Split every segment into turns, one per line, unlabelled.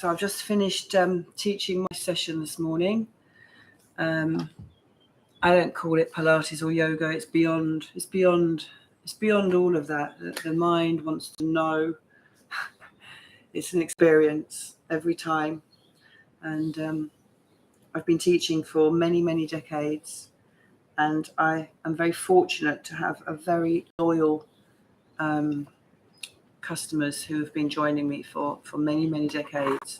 So I've just finished teaching my session this morning. I don't call it Pilates or yoga. It's beyond all of that. The mind wants to know. It's an experience every time, and I've been teaching for many, many decades, and I am very fortunate to have a very loyal customers who have been joining me for many, many decades.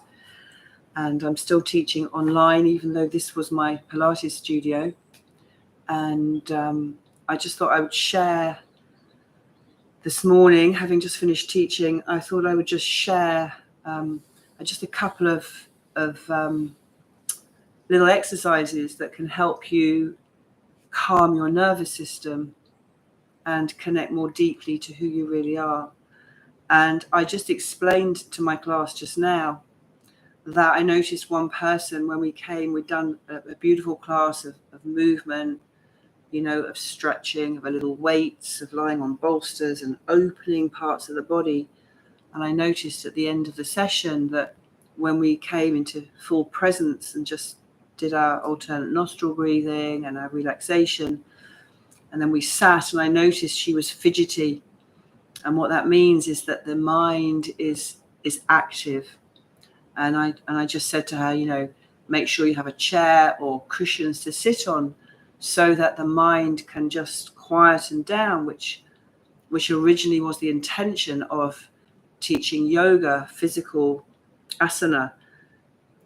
And I'm still teaching online, even though this was my Pilates studio. And I just thought I would share this morning, having just finished teaching, I thought I would just share just a couple of little exercises that can help you calm your nervous system and connect more deeply to who you really are. And I just explained to my class just now that I noticed one person when we came, we'd done a beautiful class of movement, of stretching, of a little weights, of lying on bolsters and opening parts of the body. And I noticed at the end of the session that when we came into full presence and just did our alternate nostril breathing and our relaxation, and then we sat, and I noticed she was fidgety. And what that means is that the mind is active. And I just said to her, make sure you have a chair or cushions to sit on so that the mind can just quieten down, which originally was the intention of teaching yoga, physical asana,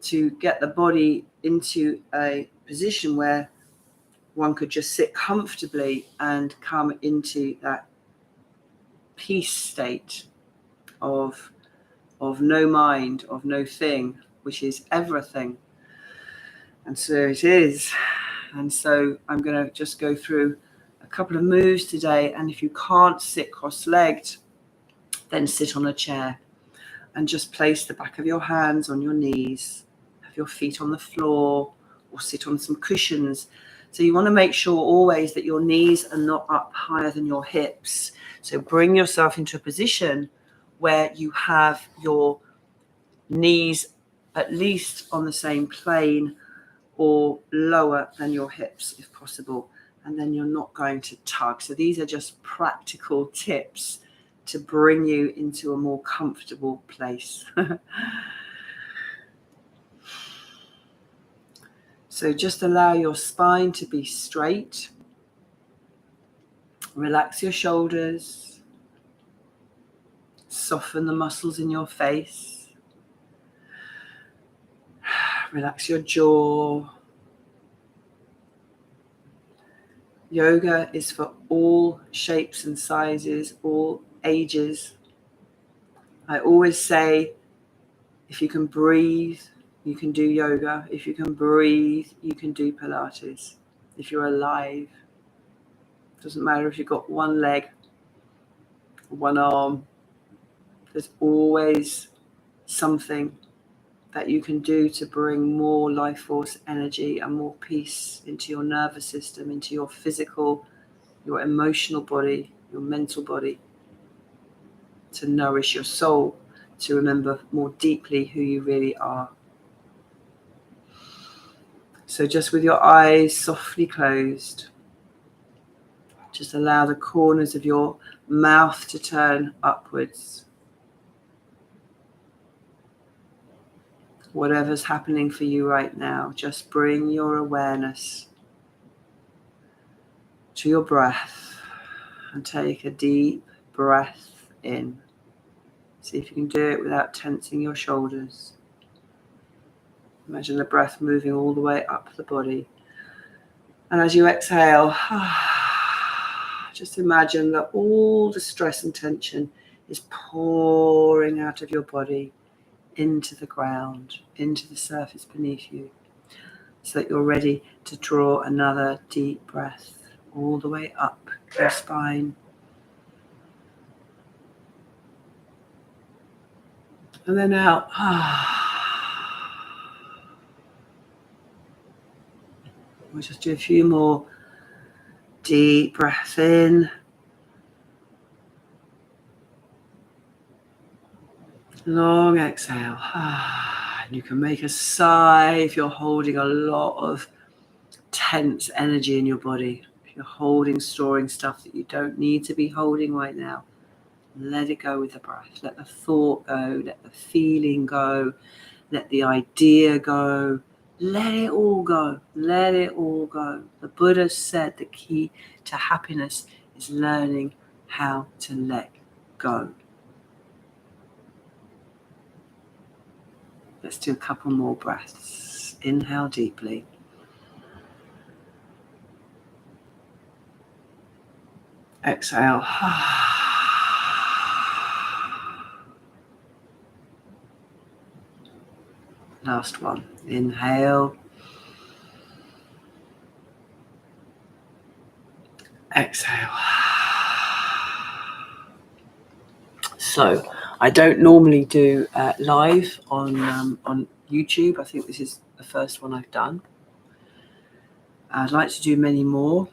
to get the body into a position where one could just sit comfortably and come into that peace state of no mind, of no thing, which is everything. And so it is. And so I'm going to just go through a couple of moves today. And if you can't sit cross-legged, then sit on a chair and just place the back of your hands on your knees, have your feet on the floor, or sit on some cushions. So you want to make sure always that your knees are not up higher than your hips. So bring yourself into a position where you have your knees at least on the same plane or lower than your hips if possible, and then you're not going to tug. So these are just practical tips to bring you into a more comfortable place. So just allow your spine to be straight. Relax your shoulders. Soften the muscles in your face. Relax your jaw. Yoga is for all shapes and sizes, all ages. I always say, if you can breathe, you can do yoga. If you can breathe, you can do Pilates. If you're alive, doesn't matter if you've got one leg, one arm, there's always something that you can do to bring more life force energy and more peace into your nervous system, into your physical, your emotional body, your mental body, to nourish your soul, to remember more deeply who you really are. So just with your eyes softly closed, just allow the corners of your mouth to turn upwards. Whatever's happening for you right now, just bring your awareness to your breath and take a deep breath in. See if you can do it without tensing your shoulders. Imagine the breath moving all the way up the body. And as you exhale, just imagine that all the stress and tension is pouring out of your body into the ground, into the surface beneath you, so that you're ready to draw another deep breath all the way up your spine. And then out. We'll just do a few more deep breaths in. Long exhale. And you can make a sigh if you're holding a lot of tense energy in your body. If you're holding, storing stuff that you don't need to be holding right now, let it go with the breath. Let the thought go, let the feeling go, let the idea go. Let it all go. Let it all go. The Buddha said the key to happiness is learning how to let go. Let's do a couple more breaths. Inhale deeply. Exhale. Last one. Inhale. Exhale. So I don't normally do live on YouTube. I think this is the first one I've done. I'd like to do many more.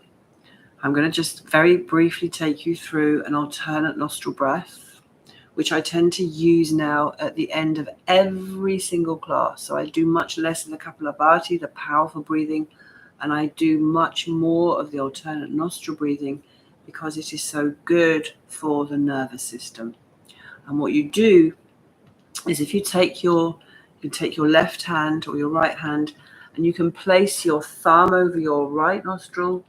I'm going to just very briefly take you through an alternate nostril breath, which I tend to use now at the end of every single class. So I do much less of the Kapalabhati, the powerful breathing, and I do much more of the alternate nostril breathing because it is so good for the nervous system. And what you do is if you take your left hand or your right hand and you can place your thumb over your right nostril,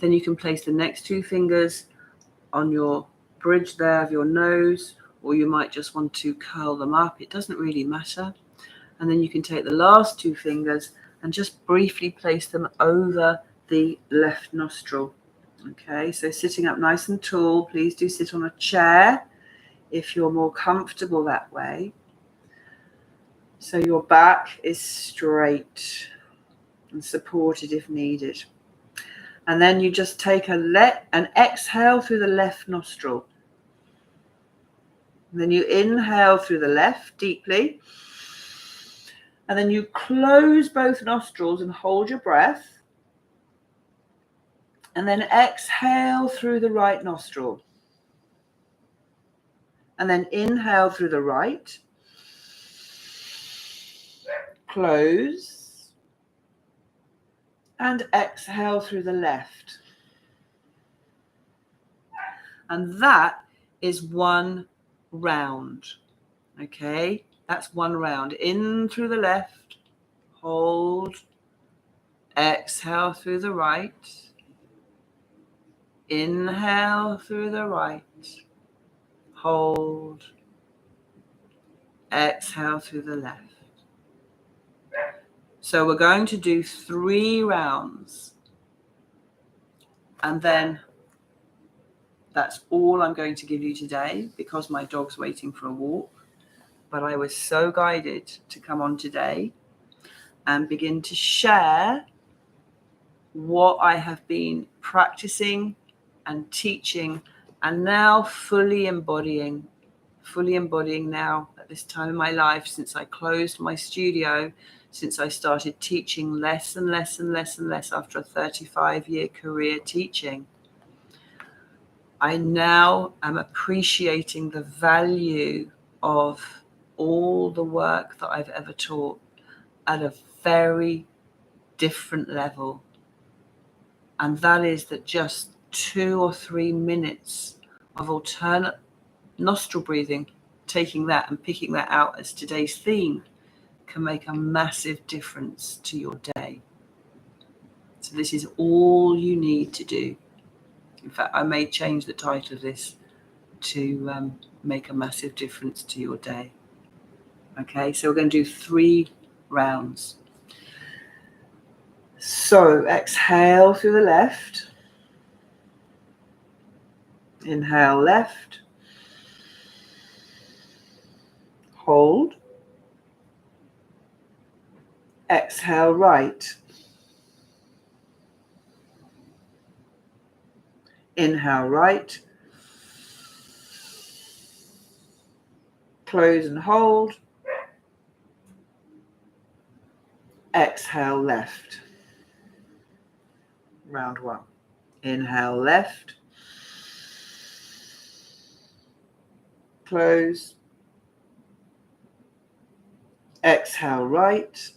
then you can place the next two fingers on your bridge there of your nose, or you might just want to curl them up. It doesn't really matter. And then you can take the last two fingers and just briefly place them over the left nostril. Okay, so sitting up nice and tall, please do sit on a chair if you're more comfortable that way. So your back is straight and supported if needed. And then you just take an exhale through the left nostril. And then you inhale through the left deeply. And then you close both nostrils and hold your breath. And then exhale through the right nostril. And then inhale through the right. Close. And exhale through the left. And that is one round. Okay, that's one round. In through the left, hold, exhale through the right, inhale through the right, hold, exhale through the left. So we're going to do 3 rounds, and then that's all I'm going to give you today because my dog's waiting for a walk. But I was so guided to come on today and begin to share what I have been practicing and teaching and now fully embodying now at this time in my life, since I closed my studio, since I started teaching less and less after a 35-year career teaching. I now am appreciating the value of all the work that I've ever taught at a very different level. And that is that just 2 or 3 minutes of alternate nostril breathing, taking that and picking that out as today's theme, can make a massive difference to your day. So this is all you need to do. In fact, I may change the title of this to make a massive difference to your day. Okay, so we're going to do 3 rounds. So exhale through the left. Inhale left. Hold. Exhale right. Inhale right. Close and hold. Exhale left. Round 1. Inhale left. Close. Exhale right.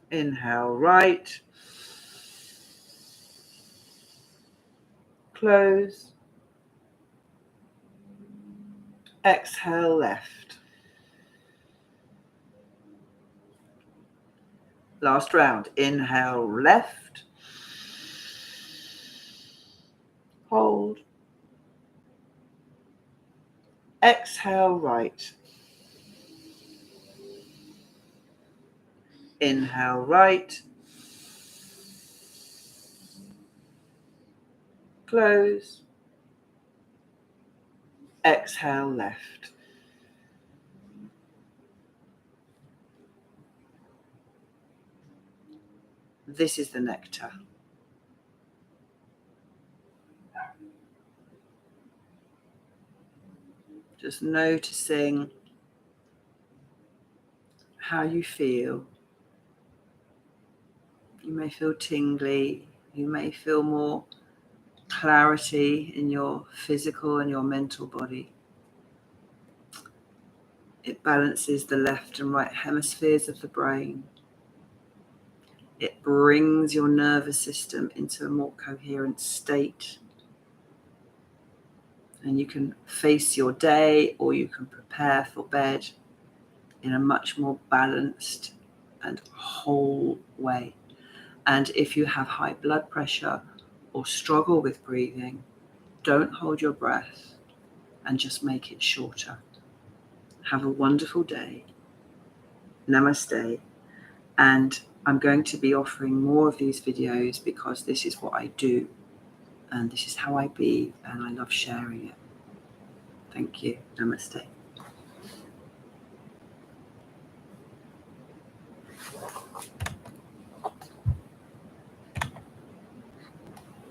Inhale right. Close. Exhale left. Last round. Inhale left. Hold. Exhale right. Inhale right. Close. Exhale left. This is the nectar. Just noticing how you feel. You may feel tingly. You may feel more clarity in your physical and your mental body. It balances the left and right hemispheres of the brain. It brings your nervous system into a more coherent state. And you can face your day, or you can prepare for bed in a much more balanced and whole way. And if you have high blood pressure or struggle with breathing, don't hold your breath and just make it shorter. Have a wonderful day. Namaste. And I'm going to be offering more of these videos because this is what I do and this is how I be, and I love sharing it. Thank you. Namaste.